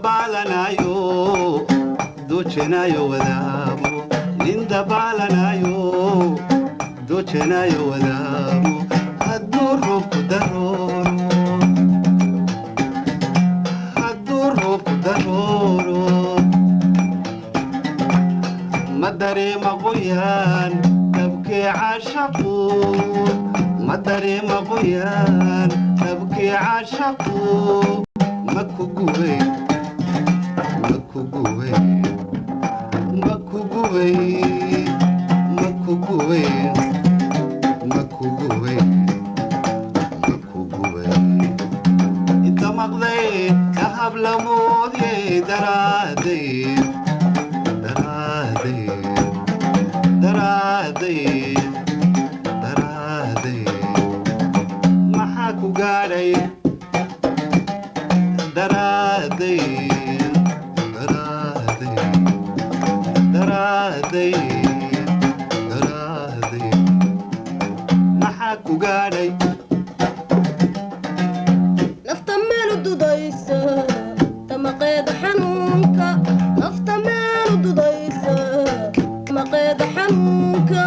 balanayo dochenayo wadamo ninda balanayo dochenayo wadamo haduro kudaroro madare magoyan tabki ashaqu madare magoyan tabki ashaqu makuguwe inta maqday kahab lamoodye daraaday maxaa ku gaadhay daraaday maxaa ku gaadhay nafta meel dudaysa tamaqeeda xanuunka nafta meel dudaysa tamaqeeda xanuunka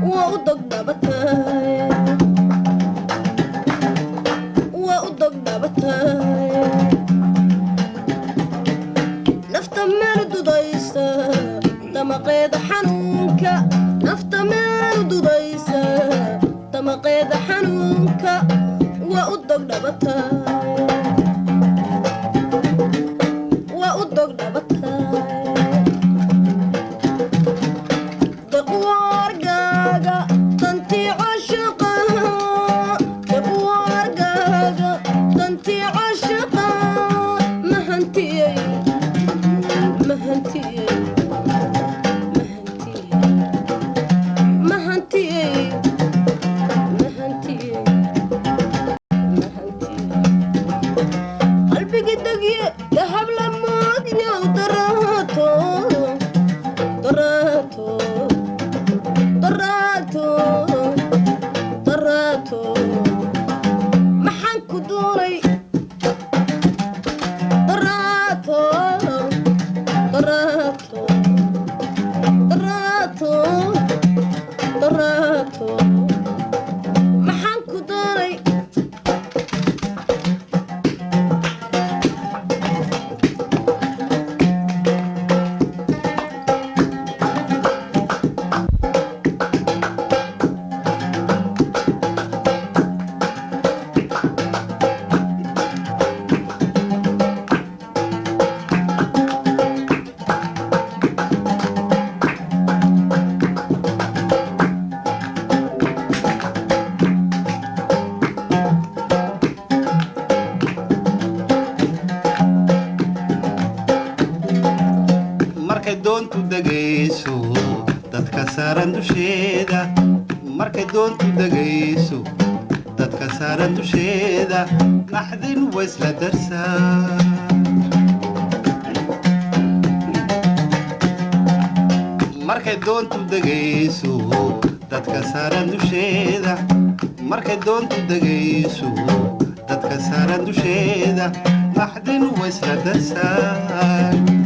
waa u dogdhabatay nafta meel dudaysa tamaqeeda xanuunka nafta meel dudaysa tamaqeeda xanuunka waa u dogdhabatay daqwaargaaga dantii cashaqa mahantiyey qalbigi degye dahab lamoodyo daraato maxaan ku doonay daraato maxaan ku doonay markay doontu degayso dadka saaran dusheeda markay doontu degayso dadka saaran dusheeda naxdin waysla darsaa markay doontu degayso dadka saaran dusheeda markay doontu degayso dadka saaran dusheeda naxdin waysla darsaa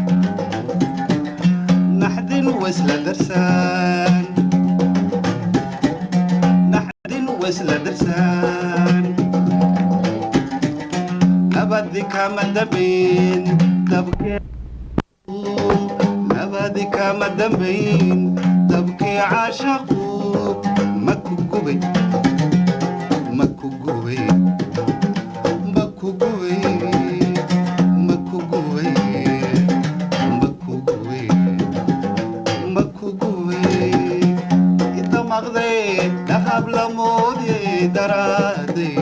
وسلا درسان أبدي كما دبين تبكي عاشقو مكو قوي دهب لمودي درادي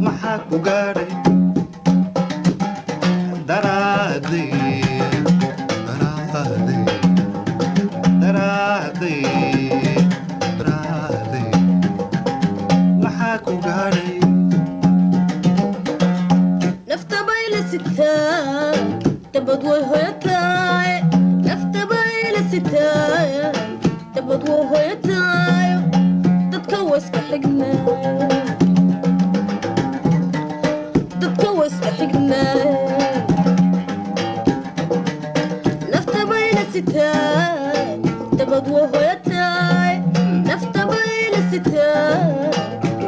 محاكو قاري درادي حقنا تتكوس حقنا نفط بين الستات تبد وهو يتاي نفط بين الستات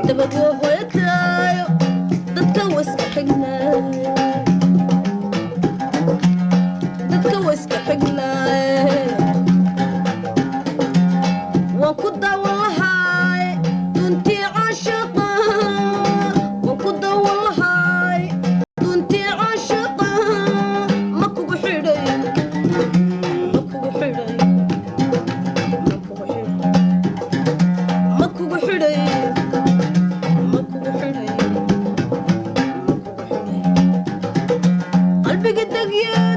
تبد وهو يتاي تتكوس حقنا تتكوس حقنا وكنت والله دنتي عاشقة وكنت والله دنتي عاشقة ماكو بحيري ماكو بحيري ماكو بحيري ماكو بحيري ماكو بحيري ماكو بحيري قلبي قدك يا